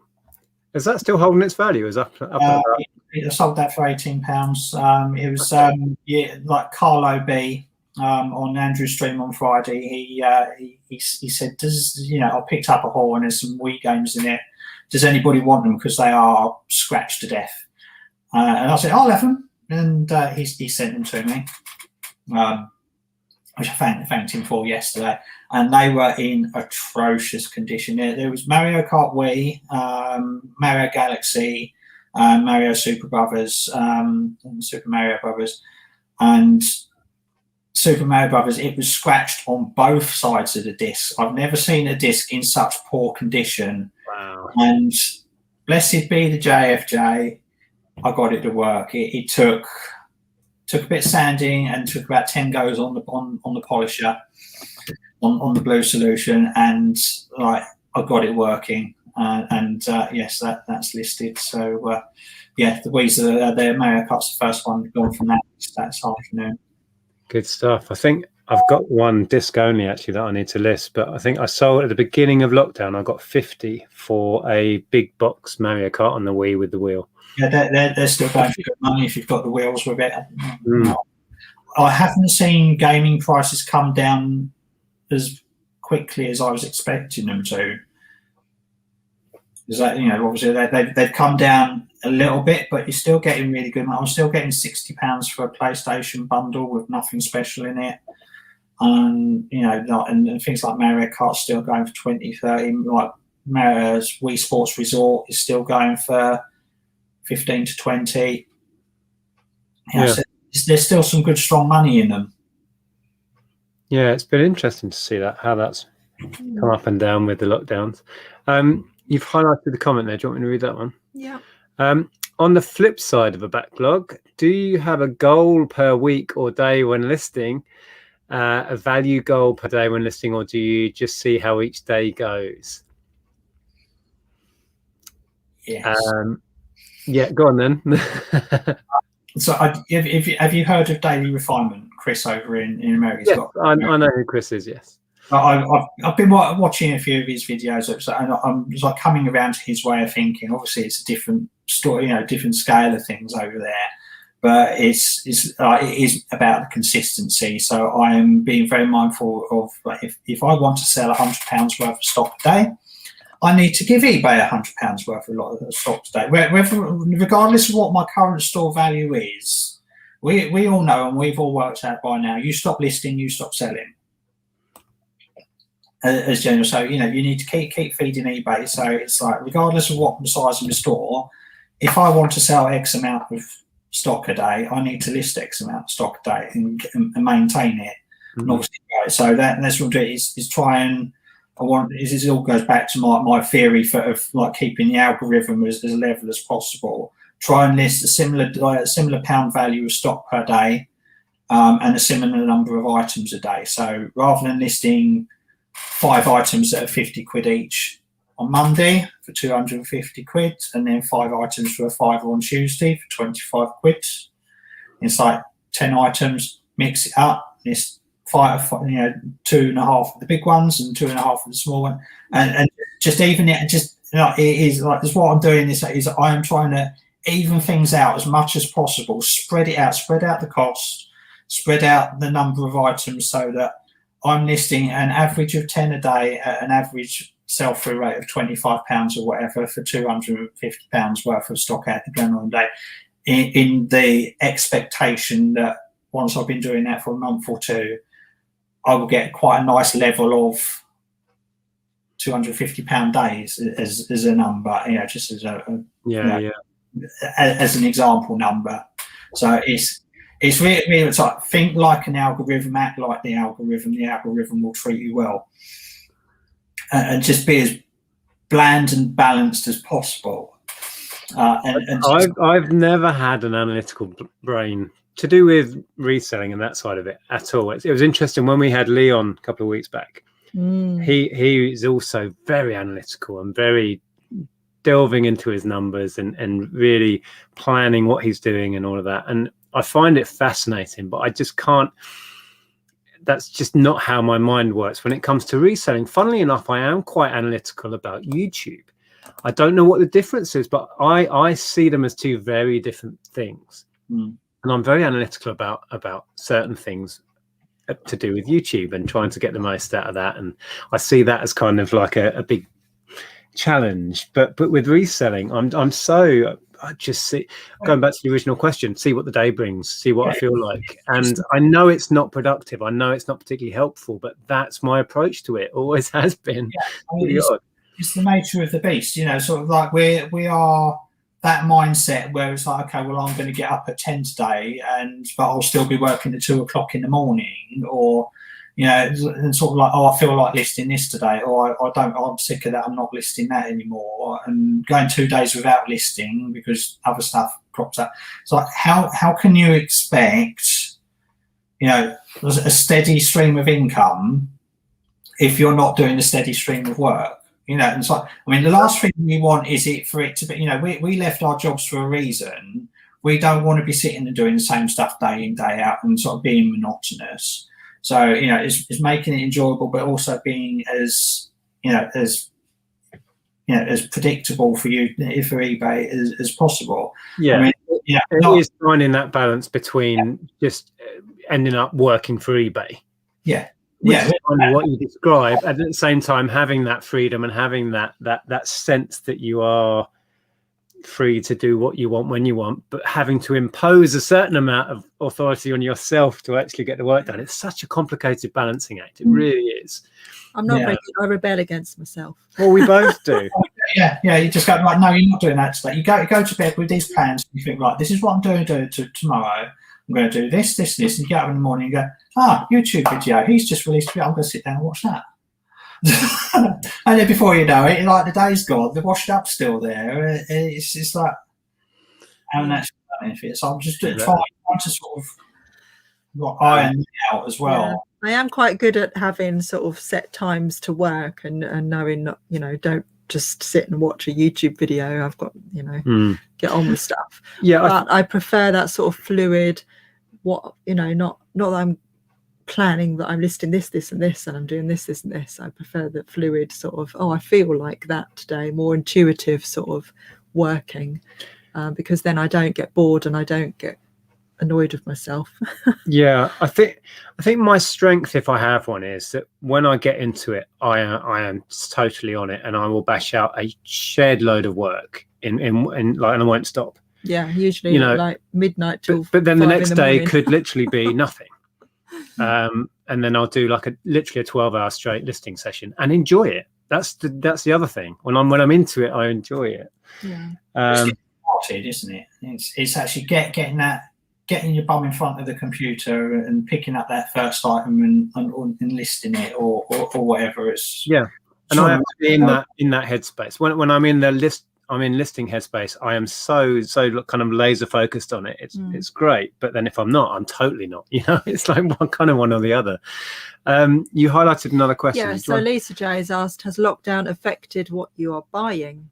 Is that still holding its value? Is up I sold that for £18. It was like Carlo B on Andrew's stream on Friday. He said, I picked up a haul and there's some Wii games in it. Does anybody want them? Because they are scratched to death. And I said, I'll have them. And he sent them to me, which I thanked him for yesterday. And they were in atrocious condition. There was Mario Kart Wii, Mario Galaxy, Mario Super Brothers, and Super Mario Brothers. And Super Mario Brothers, it was scratched on both sides of the disc. I've never seen a disc in such poor condition. Wow. And blessed be the JFJ, I got it to work. It took a bit of sanding and took about 10 goes on the polisher. On the blue solution, and I got it working, yes, that's listed. So the Wii's are there. Mario Kart's the first one gone from that afternoon. Good stuff. I think I've got one disc only actually that I need to list, but I think I sold at the beginning of lockdown. I got 50 for a big box Mario Kart on the Wii with the wheel. Yeah, they're still going for good money if you've got the wheels with it. I haven't seen gaming prices come down as quickly as I was expecting them to. Is that obviously they've come down a little bit, but you're still getting really good. I'm still getting £60 for a PlayStation bundle with nothing special in it, and and things like Mario Kart still going for 20, 30. Like Mario's Wii Sports Resort is still going for 15 to 20. So there's still some good strong money in them. Yeah, it's been interesting to see how that's come up and down with the lockdowns. You've highlighted the comment there. Do you want me to read that one? Yeah. On the flip side of a backlog, do you have a goal per week or day when listing, a value goal per day when listing, or do you just see how each day goes? Yes. Yeah, go on then. So have you heard of Daily Refinement, Chris over in America? Yes, I know who Chris is, yes. I've been watching a few of his videos, and I'm just like coming around to his way of thinking. Obviously, it's a different story, different scale of things over there, but it is about the consistency. So I am being very mindful of if I want to sell £100 worth of stock a day, I need to give eBay £100 worth of stock today. Regardless of what my current store value is, we all know, and we've all worked out by now, you stop listing, you stop selling. As general, so you need to keep feeding eBay. So it's like, regardless of what the size of the store, if I want to sell X amount of stock a day, I need to list X amount of stock a day and maintain it. Mm-hmm. And obviously, so that's what it is try and. This all goes back to my theory of like keeping the algorithm as level as possible. Try and list a similar pound value of stock per day, and a similar number of items a day. So rather than listing 5 items that are £50 each, on Monday for 250 quid, and then 5 items for a fiver on Tuesday for 25 quid. It's like 10 items, mix it up. It's 2.5 of the big ones and 2.5 of the small one, and just even it. Just it is like that's what I'm doing. Is I am trying to even things out as much as possible. Spread it out. Spread out the cost. Spread out the number of items so that I'm listing an average of 10 a day at an average sell-through rate of £25 or whatever for £250 worth of stock out going on a day, in the expectation that once I've been doing that for a month or two, I will get quite a nice level of £250 days as a number, just as as an example number. So it's really it's like think like an algorithm, act like the algorithm will treat you well, and just be as bland and balanced as possible. I've never had an analytical brain to do with reselling and that side of it at all. It was interesting when we had Leon a couple of weeks back. He is also very analytical and very delving into his numbers and really planning what he's doing and all of that. And I find it fascinating, but I just can't. That's just not how my mind works when it comes to reselling. Funnily enough, I am quite analytical about YouTube. I don't know what the difference is, but I see them as two very different things. And I'm very analytical about certain things to do with YouTube and trying to get the most out of that. And I see that as kind of like a big challenge. But with reselling, I just see, going back to the original question, see what the day brings, see what I feel like. And I know it's not productive. I know it's not particularly helpful, but that's my approach to it. Always has been. It's the nature of the beast, sort of like we are that mindset where it's like, okay, well, I'm going to get up at 10 today, but I'll still be working at 2 o'clock in the morning, or, and sort of like, oh, I feel like listing this today, or I'm sick of that, I'm not listing that anymore, and going 2 days without listing because other stuff crops up. It's like, how can you expect, a steady stream of income if you're not doing a steady stream of work? And it's like, I mean, the last thing we want is for it to be, we left our jobs for a reason. We don't want to be sitting and doing the same stuff day in, day out and sort of being monotonous. So, it's making it enjoyable, but also being as predictable for you, for eBay as possible. Yeah. I mean, it is finding that balance between just ending up working for eBay. Yeah. What you describe, at the same time having that freedom and having that sense that you are free to do what you want when you want, but having to impose a certain amount of authority on yourself to actually get the work done. It's such a complicated balancing act. It really is. I'm not very good. I rebel against myself. Well, we both do. You just go like, no, you're not doing that today. You go to bed with these plans. And you think, right, this is what I'm doing tomorrow. I'm going to do this, and you get up in the morning and go, YouTube video, he's just released it, I'm going to sit down and watch that. And then before you know it, like the day's gone, the washed up still there. It's like, and that's the benefit. So I'm just trying to sort of iron it out as well. Yeah. I am quite good at having sort of set times to work and knowing, don't just sit and watch a YouTube video. I've got, get on with stuff. Yeah, but I prefer that sort of fluid. Not that I'm planning that I'm listing this, and this, and I'm doing this, and this. I prefer the fluid sort of. I feel like that today. More intuitive sort of working, because then I don't get bored and I don't get annoyed with myself. Yeah, I think my strength, if I have one, is that when I get into it, I am totally on it, and I will bash out a shed load of work and I won't stop. Yeah, usually like midnight till. But then the next day could literally be nothing, and then I'll do like literally a 12-hour straight listing session and enjoy it. That's the other thing. When I'm into it, I enjoy it. Yeah, isn't it? It's actually getting your bum in front of the computer and picking up that first item and listing it or whatever. And I have to be in that headspace when I'm in the list. I'm in listing headspace, I am so kind of laser focused on it. It's great. But then if I'm not, I'm totally not. It's like one or the other. You highlighted another question. Yeah. So Lisa J has asked, has lockdown affected what you are buying?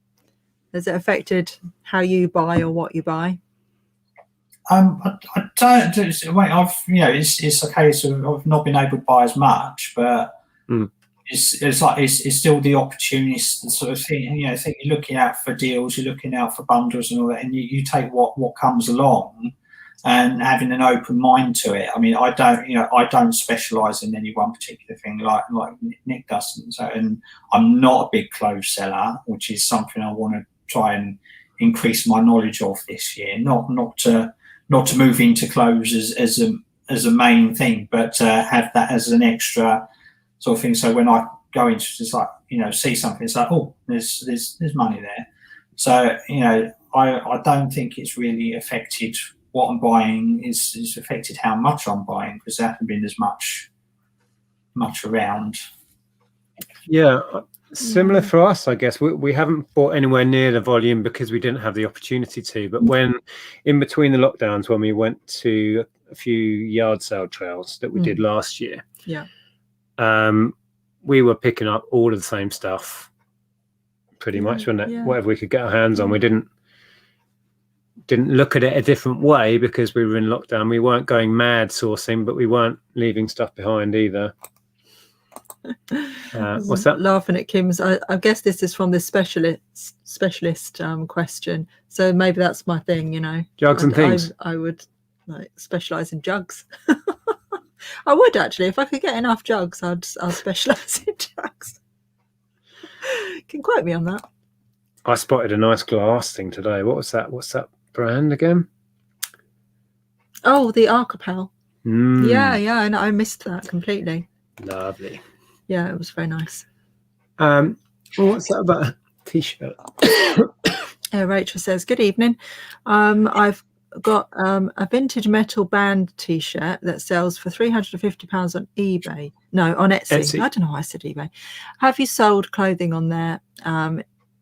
Has it affected how you buy or what you buy? I don't. It's a case of I've not been able to buy as much, but it's still the opportunist sort of thing. I think you're looking out for deals, you're looking out for bundles and all that, and you take what comes along, and having an open mind to it. I mean, I don't specialise in any one particular thing like Nick does, and I'm not a big clothes seller, which is something I want to try and increase my knowledge of this year. Not to move into clothes as a main thing, but have that as an extra sort of thing. So when I go into just like see something, it's like, oh, there's money there. So I don't think it's really affected what I'm buying. It's affected how much I'm buying, because there hasn't been as much around. Yeah. Similar for us, I guess. We haven't bought anywhere near the volume because we didn't have the opportunity to. But when in between the lockdowns, when we went to a few yard sale trails that we did last year, we were picking up all of the same stuff, pretty much, wasn't it? Yeah. Whatever we could get our hands on. We didn't look at it a different way because we were in lockdown. We weren't going mad sourcing, but we weren't leaving stuff behind either. What's that? Laughing at Kim's. I guess this is from this specialist question. So maybe that's my thing, Jugs and things. I would specialize in jugs. I would actually, if I could get enough jugs, I'll specialize in jugs. You can quote me on that. I spotted a nice glass thing today. What was that? What's that brand again? Oh, the Archipel. Yeah, and I missed that completely. Lovely. Yeah, it was very nice. What's that about a t-shirt? Rachel says, good evening. I've got a vintage metal band t-shirt that sells for £350 on eBay. No, on Etsy. I don't know why I said eBay. Have you sold clothing on there?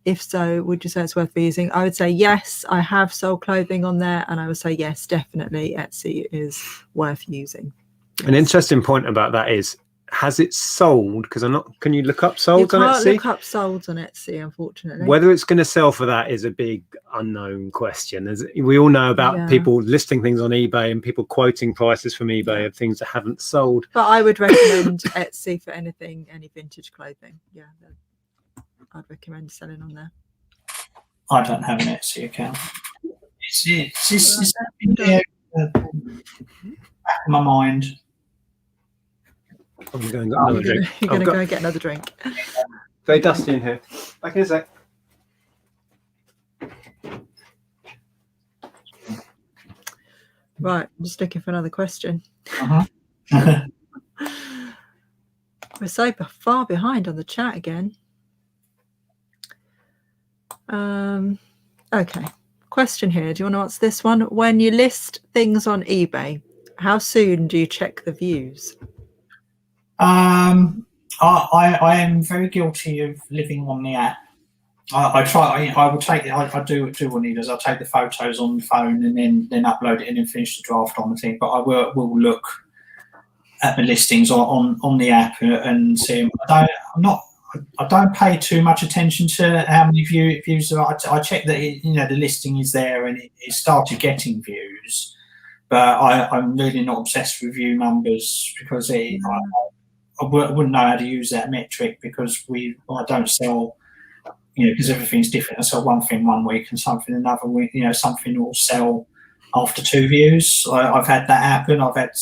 If so, would you say it's worth using? I would say yes, I have sold clothing on there, and I would say yes, definitely Etsy is worth using. Yes. An interesting point about that is, has it sold? Because can you look up sold on Etsy? You can't look up sold on Etsy, unfortunately. Whether it's going to sell for that is a big unknown question. As we all know about people listing things on eBay and people quoting prices from eBay of things that haven't sold. But I would recommend Etsy for any vintage clothing. Yeah, I'd recommend selling on there. I don't have an Etsy account. It's back in my mind. I'm going to go another drink. You're going to go get another drink. Very dusty in here. Back in a sec. Right, I'm just looking for another question. We're so far behind on the chat again. Okay, question here. Do you want to answer this one? When you list things on eBay, how soon do you check the views? I am very guilty of living on the app. I do what he does. I'll take the photos on the phone and then upload it and then finish the draft on the thing. But I will look at the listings on the app and see them. I don't pay too much attention to how many views there are. I check that the listing is there and it started getting views. But I'm really not obsessed with view numbers because I wouldn't know how to use that metric because I don't sell, because everything's different. I sell one thing one week and something another week. Something will sell after 2 views. I've had that happen. I've had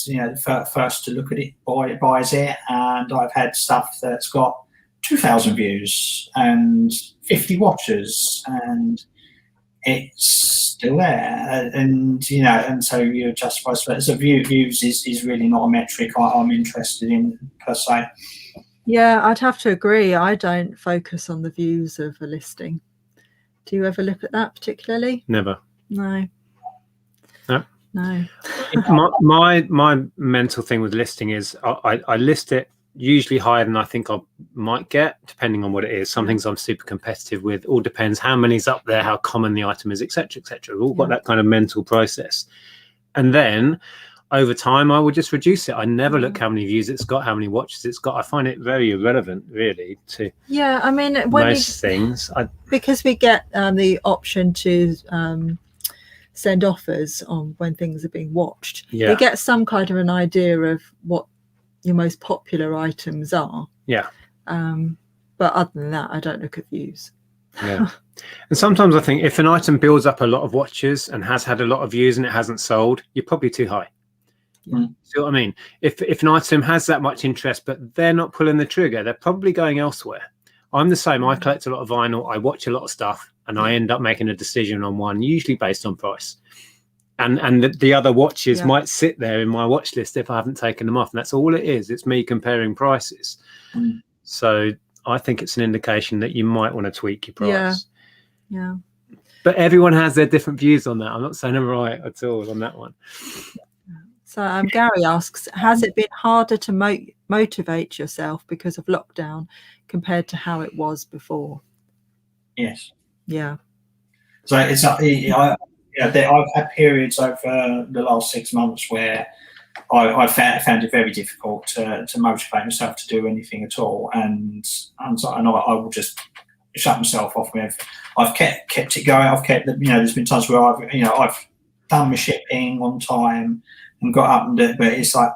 first to look at it buys it, and I've had stuff that's got 2,000 views and 50 watchers, and it's still there. And so you're justified. So views is really not a metric I'm interested in per se. Yeah, I'd have to agree. I don't focus on the views of a listing. Do you ever look at that particularly? Never. No. My mental thing with listing is I list it usually higher than I think I might get, depending on what it is. Some things I'm super competitive with. All depends how many's up there, how common the item is, etc., etc. We've all got that kind of mental process. And then over time, I would just reduce it. I never look how many views it's got, how many watches it's got. I find it very irrelevant, really, to I mean, when most things. Because we get the option to send offers on when things are being watched. Yeah. You get some kind of an idea of what your most popular items are. Yeah. But other than that, I don't look at views. Yeah. And sometimes I think if an item builds up a lot of watches and has had a lot of views and it hasn't sold, you're probably too high. See what I mean? If an item has that much interest, but they're not pulling the trigger, they're probably going elsewhere. I'm the same. I collect a lot of vinyl. I watch a lot of stuff, and I end up making a decision on one, usually based on price. And the other watches might sit there in my watch list if I haven't taken them off. And that's all it is. It's me comparing prices. So I think it's an indication that you might want to tweak your price. Yeah. But everyone has their different views on that. I'm not saying I'm right at all on that one. So Gary asks, has it been harder to motivate yourself because of lockdown compared to how it was before? Yes. Yeah. So it's I've had periods over the last 6 months where I found it very difficult to motivate myself to do anything at all, and I will just shut myself off. I've kept it going. I've kept there's been times where I've done my shipping on time and got up and do it, but it's like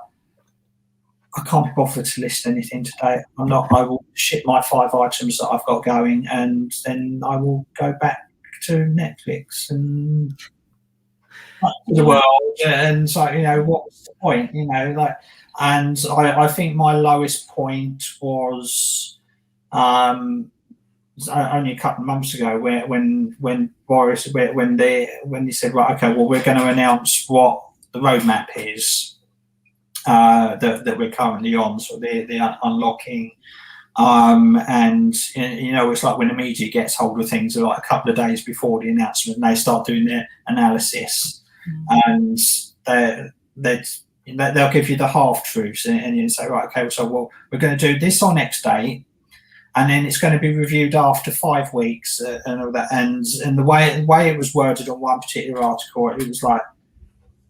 I can't be bothered to list anything today. I will ship my 5 items that I've got going, and then I will go back to Netflix and the world. And so, what's the point? And I think my lowest point was only a couple of months ago, when Boris, when they said, right, okay, well, we're going to announce what the roadmap is that we're currently on, so they're unlocking. And it's like when the media gets hold of things like a couple of days before the announcement, they start doing their analysis, and they'll give you the half truths, and you say, right, okay, so well, we're going to do this on X date, and then it's going to be reviewed after 5 weeks, and all that. And the way it was worded on one particular article, it was like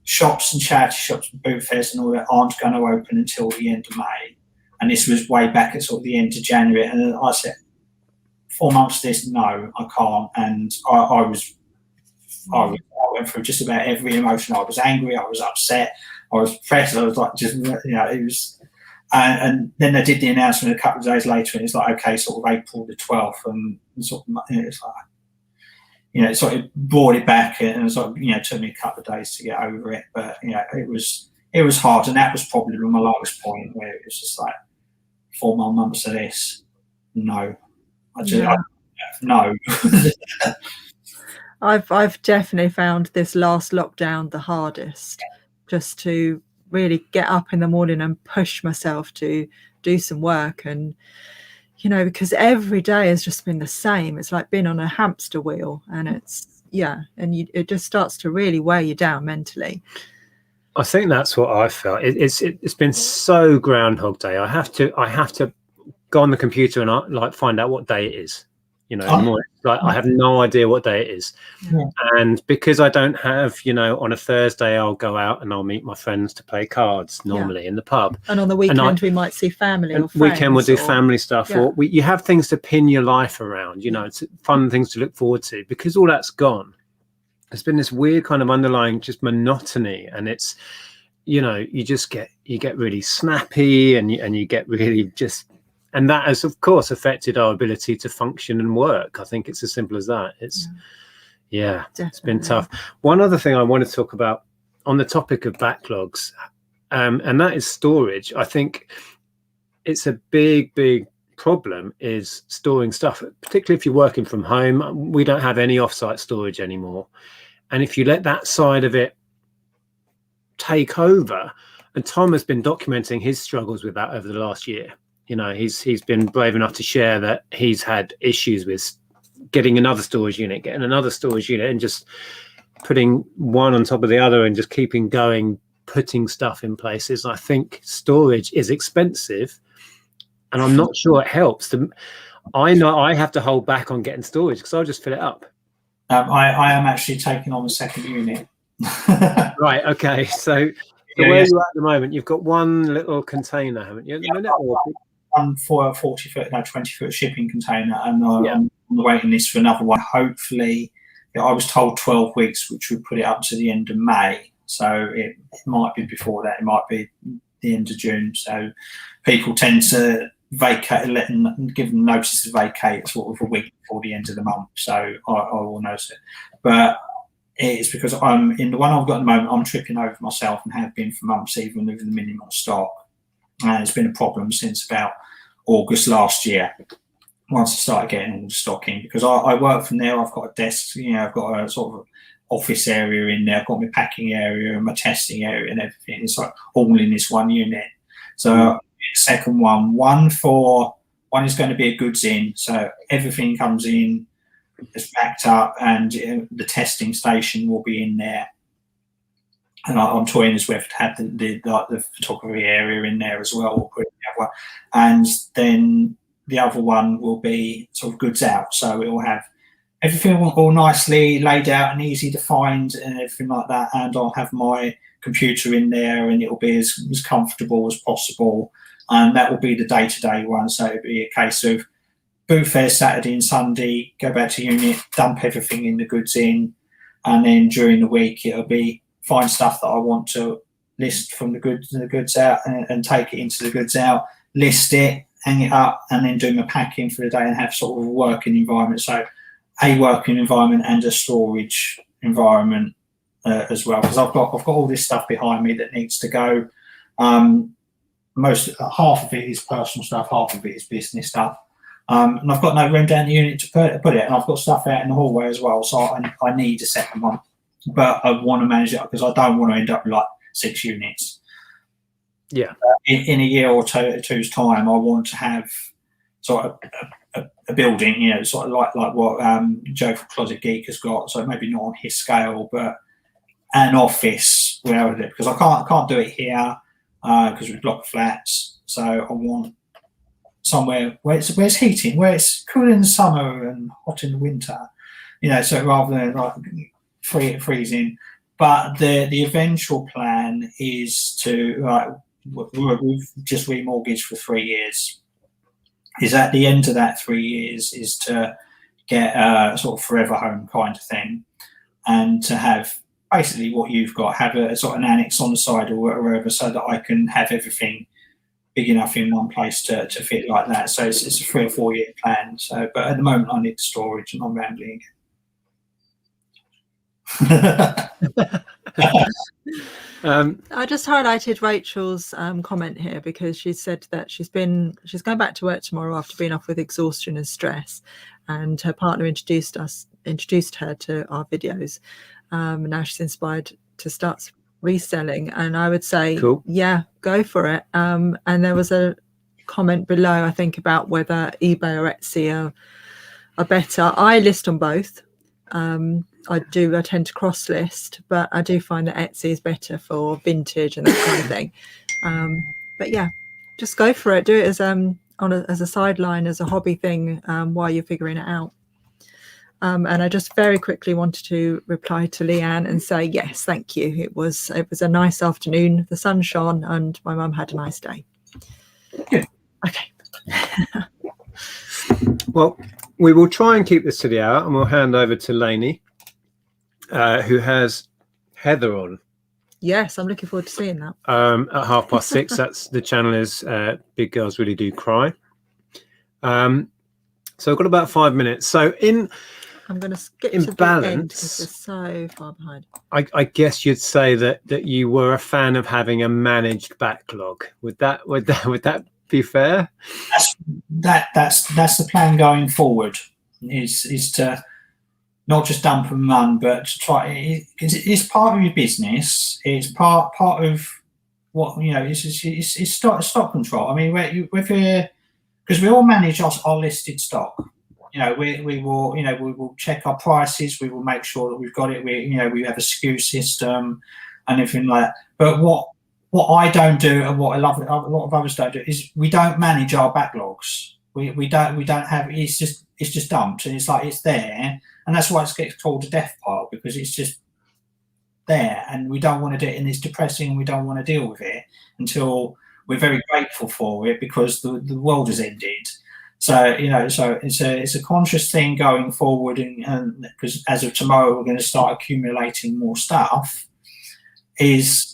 shops and charity shops and boot fairs and all that aren't going to open until the end of May. And this was way back at sort of the end of January. And I said, 4 months to this, no, I can't. And I went through just about every emotion. I was angry, I was upset, I was depressed. I was like, it was. And then they did the announcement a couple of days later, and it's like, okay, sort of April the 12th, and sort of, it's like, it sort of brought it back, and sort of, took me a couple of days to get over it. But it was hard, and that was probably my lowest point, where it was just like 4 more months of this. No, no. I've definitely found this last lockdown the hardest, just to really get up in the morning and push myself to do some work, and because every day has just been the same. It's like being on a hamster wheel, and it just starts to really wear you down mentally. I think that's what I felt. It's been so Groundhog Day. I have to go on the computer and find out what day it is. I have no idea what day it is. Yeah. And because I don't have, on a Thursday I'll go out and I'll meet my friends to play cards normally in the pub. And on the weekend we might see family or friends. Weekend we'll do family stuff, or you have things to pin your life around. It's fun things to look forward to. Because all that's gone, there's been this weird kind of underlying just monotony, and it's you get really snappy, and you get really just. And that has, of course, affected our ability to function and work. I think it's as simple as that. It's been tough. One other thing I want to talk about on the topic of backlogs, and that is storage. I think it's a big, big problem is storing stuff, particularly if you're working from home. We don't have any offsite storage anymore. And if you let that side of it take over, and Tom has been documenting his struggles with that over the last year. He's been brave enough to share that he's had issues with getting another storage unit, and just putting one on top of the other and just keeping going, putting stuff in places. I think storage is expensive, and I'm not sure it helps. I know I have to hold back on getting storage because I'll just fill it up. I am actually taking on the second unit. Right. Okay. So where are you at the moment? You've got one little container, haven't you, at the minute? One for a 40-foot, 20-foot shipping container, and I'm on the waiting list for another one. Hopefully, I was told 12 weeks, which would put it up to the end of May. So it might be before that. It might be the end of June. So people tend to vacate, give them notice to vacate sort of a week before the end of the month. So I will notice it. But it's because I'm in the one I've got at the moment, I'm tripping over myself and have been for months, even with the minimum stock. And it's been a problem since about August last year, once I started getting all the stock in, because I work from there. I've got a desk, I've got a sort of office area in there. I've got my packing area and my testing area and everything. It's like all in this one unit. So second one is going to be a goods in. So everything comes in, it's backed up, and the testing station will be in there. And I'm toying as well to have the photography area in there as well. We'll put it together. And then the other one will be sort of goods out. So it will have everything all nicely laid out and easy to find and everything like that. And I'll have my computer in there, and it'll be as comfortable as possible. And that will be the day-to-day one. So it'll be a case of booth there Saturday and Sunday, go back to unit, dump everything in the goods in. And then during the week, it'll be find stuff that I want to list from the goods out and take it into the goods out, list it, hang it up, and then do my packing for the day and have sort of a working environment. So a working environment and a storage environment as well, because I've got all this stuff behind me that needs to go. Half of it is personal stuff, half of it is business stuff. And I've got no room down the unit to put it, and I've got stuff out in the hallway as well, so I need a second one. But I want to manage it because I don't want to end up with like 6 units. Yeah. In a year or two's time, I want to have sort of a building, sort of like what Joe from Closet Geek has got. So maybe not on his scale, but an office where I live, because I can't do it here because we block flats. So I want somewhere where it's heating, where it's cool in the summer and hot in the winter. So rather than like freezing. But the eventual plan is to we've just remortgaged for 3 years. Is at the end of that 3 years is to get a sort of forever home kind of thing, and to have basically what you've got, have a sort of an annex on the side or wherever, so that I can have everything big enough in one place to fit like that. So it's a 3 or 4 year plan. So, but at the moment I need storage, and I'm rambling again. I just highlighted Rachel's comment here because she said that she's going back to work tomorrow after being off with exhaustion and stress, and her partner introduced her to our videos. Now she's inspired to start reselling, and I would say, cool. Yeah, go for it. And there was a comment below, I think, about whether eBay or Etsy are better. I list on both. I tend to cross list, but I do find that Etsy is better for vintage and that kind of thing. But yeah, just go for it. Do it as a sideline, as a hobby thing, while you're figuring it out. And I just very quickly wanted to reply to Leanne and say, yes, thank you. It was a nice afternoon. The sun shone and my mum had a nice day. Good. Okay. Well, we will try and keep this to the hour, and we'll hand over to Lainey, who has Heather on. Yes, I'm looking forward to seeing that. At 6:30. That's the channel is Big Girls Really Do Cry. So I've got about 5 minutes. So I'm going to skip to the balance, end because we're so far behind. I guess you'd say that you were a fan of having a managed backlog. Would that be fair? That's the plan going forward. Is to not just dump and run, but to try. It's part of your business. It's part of what It's stock control. I mean, because we all manage our listed stock. We will check our prices. We will make sure that we've got it. We have a SKU system and everything like that. But what what I don't do, and what a lot of others don't do, is we don't manage our backlogs. We don't have. It's just dumped, and it's like it's there, and that's why it gets called a death pile, because it's just there, and we don't want to do it, and it's depressing, and we don't want to deal with it until we're very grateful for it, because the world has ended. So so it's a conscious thing going forward, and because as of tomorrow we're going to start accumulating more stuff, is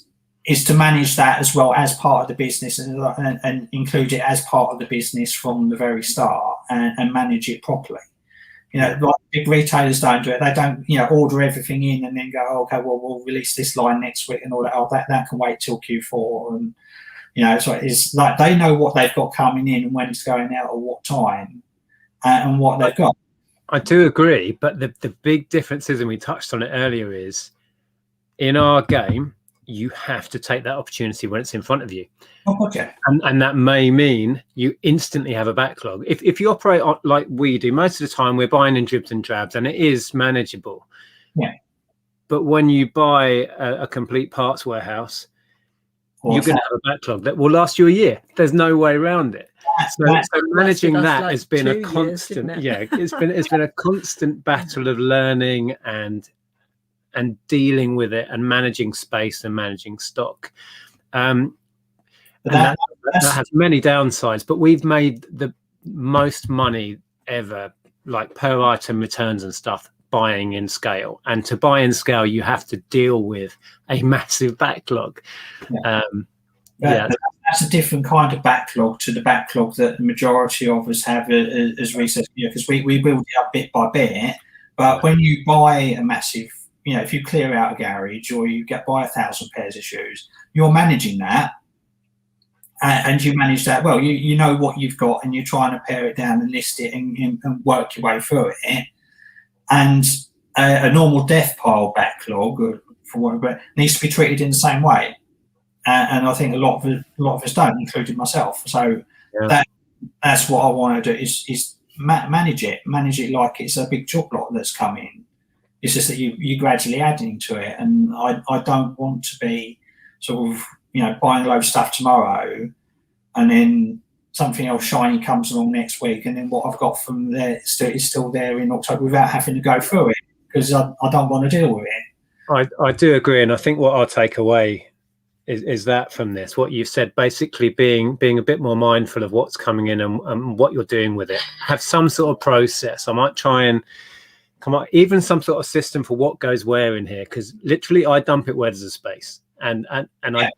to manage that as well as part of the business, and include it as part of the business from the very start, and manage it properly. Like big retailers don't do it. They don't, order everything in and then go, oh, okay, well, we'll release this line next week and all that. Oh, that can wait till Q4. And, so it's like they know what they've got coming in and when it's going out at what time, and what they've got. I do agree. But the big difference is, and we touched on it earlier, is in our game, you have to take that opportunity when it's in front of you. Oh, okay. And that may mean you instantly have a backlog. If you operate like we do, most of the time we're buying in dribs and drabs, and it is manageable. Yeah. But when you buy a complete parts warehouse, you're going to have a backlog that will last you a year. There's no way around it. So managing that has been a constant. It's been a constant battle of learning and dealing with it, and managing space and managing stock. That has many downsides, but we've made the most money ever, like per item returns and stuff, buying in scale. And to buy in scale, you have to deal with a massive backlog. That's a different kind of backlog to the backlog that the majority of us have as resellers, because we build it up bit by bit. But when you buy a massive, if you clear out a garage, or you buy 1,000 pairs of shoes, you're managing that, and you manage that well. You know what you've got, and you're trying to pare it down and list it and work your way through it. And a normal death pile backlog, needs to be treated in the same way. And I think a lot of us don't, including myself. So that's what I want to do is manage it like it's a big chocolate that's coming. It's just that you gradually add into it, and I don't want to be sort of buying a load of stuff tomorrow, and then something else shiny comes along next week, and then what I've got from there is still there in October without having to go through it, because I don't want to deal with it. I do agree, and I think what I'll take away is that from this, what you've said, basically being a bit more mindful of what's coming in and what you're doing with it. Have some sort of process. I might try and come up even some sort of system for what goes where in here, because literally I dump it where there's a space, and I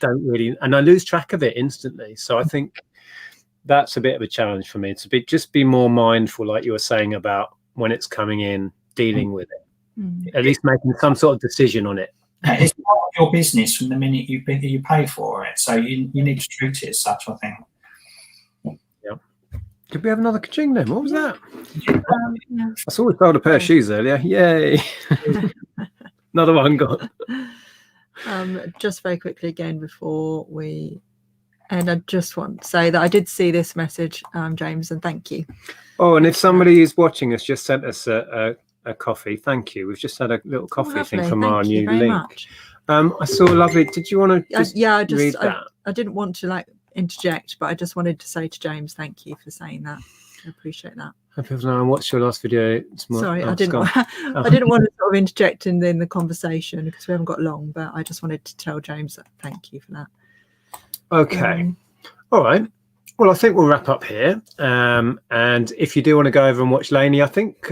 don't really, and I lose track of it instantly. So I think that's a bit of a challenge for me, to just be more mindful, like you were saying, about when it's coming in, dealing with it, at least making some sort of decision on it. It's part of your business from the minute you pay for it, so you need to treat it as such, I think. Did we have another ka-ching then? What was that? I saw we sold a pair of shoes earlier. Yay! Another one gone. Just very quickly again before we end, I just want to say that I did see this message, James, and thank you. Oh, and if somebody is watching us just sent us a coffee, thank you. We've just had a little coffee thing from our new link. I saw a lovely. Did you want to read that? I didn't want to interject, but I just wanted to say to James, thank you for saying that. I appreciate that. People know, what's your last video? Sorry, I didn't want to sort of interject in the conversation, because we haven't got long, but I just wanted to tell James that thank you for that. Okay. All right. Well, I think we'll wrap up here. And if you do want to go over and watch Lainey, I think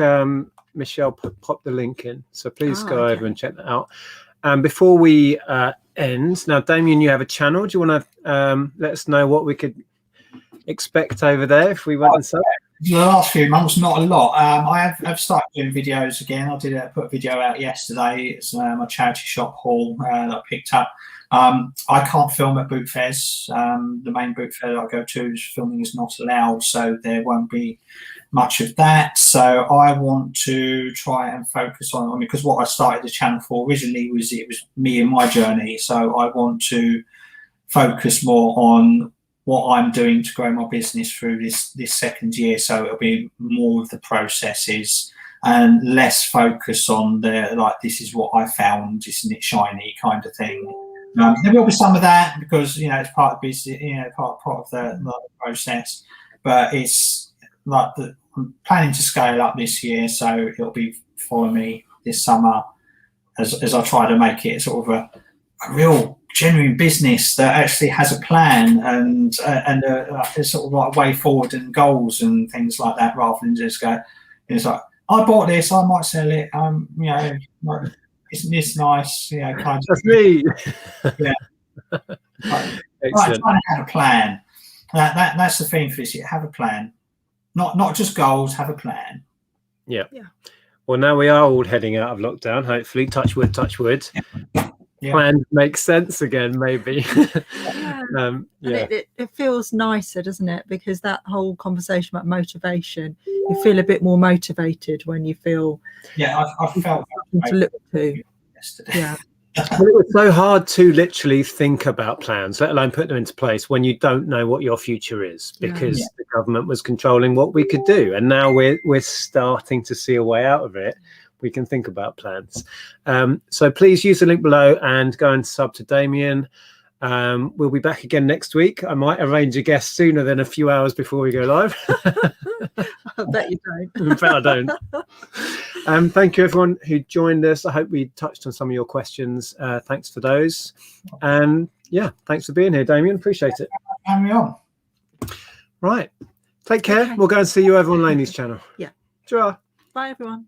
Michelle popped the link in, so please go over and check that out. Before we end, now, Damien, you have a channel. Do you want to let us know what we could expect over there if we went and saw? The last few months, not a lot. I've started doing videos again. I put a video out yesterday. It's my charity shop haul that I picked up. I can't film at boot fairs. The main boot fair that I go to, filming is not allowed, so there won't be much of that. So I want to try and focus on, because what I started the channel for originally was me and my journey. So I want to focus more on what I'm doing to grow my business through this second year. So it'll be more of the processes and less focus on this is what I found, isn't it shiny kind of thing. There will be some of that because it's part of business, part of the process. But it's like I'm planning to scale up this year, so it'll be following me this summer as I try to make it sort of a real genuine business that actually has a plan and a sort of like way forward and goals and things like that, rather than just go. It's like, I bought this, I might sell it. Like, isn't this nice? Kind of. That's me. Yeah. Trying to have a plan. That's the thing for this year. Have a plan, not just goals. Have a plan. Yeah. Well, now we are all heading out of lockdown. Hopefully, touch wood. Yeah. Plan makes sense again, maybe. It feels nicer, doesn't it? Because that whole conversation about motivation, you feel a bit more motivated when you feel. Yeah, I felt to look to. Yesterday. Yeah. Well, it was so hard to literally think about plans, let alone put them into place, when you don't know what your future is, because the government was controlling what we could do, and now we're starting to see a way out of it. We can think about plans. So please use the link below and go and sub to Damien. We'll be back again next week. I might arrange a guest sooner than a few hours before we go live. I bet you don't. I bet I don't. Thank you, everyone who joined us. I hope we touched on some of your questions. Thanks for those. And thanks for being here, Damien. Appreciate it. Carry on. Right. Take care. Okay. We'll go and see you over on Laney's channel. Yeah. Ciao. Bye, everyone.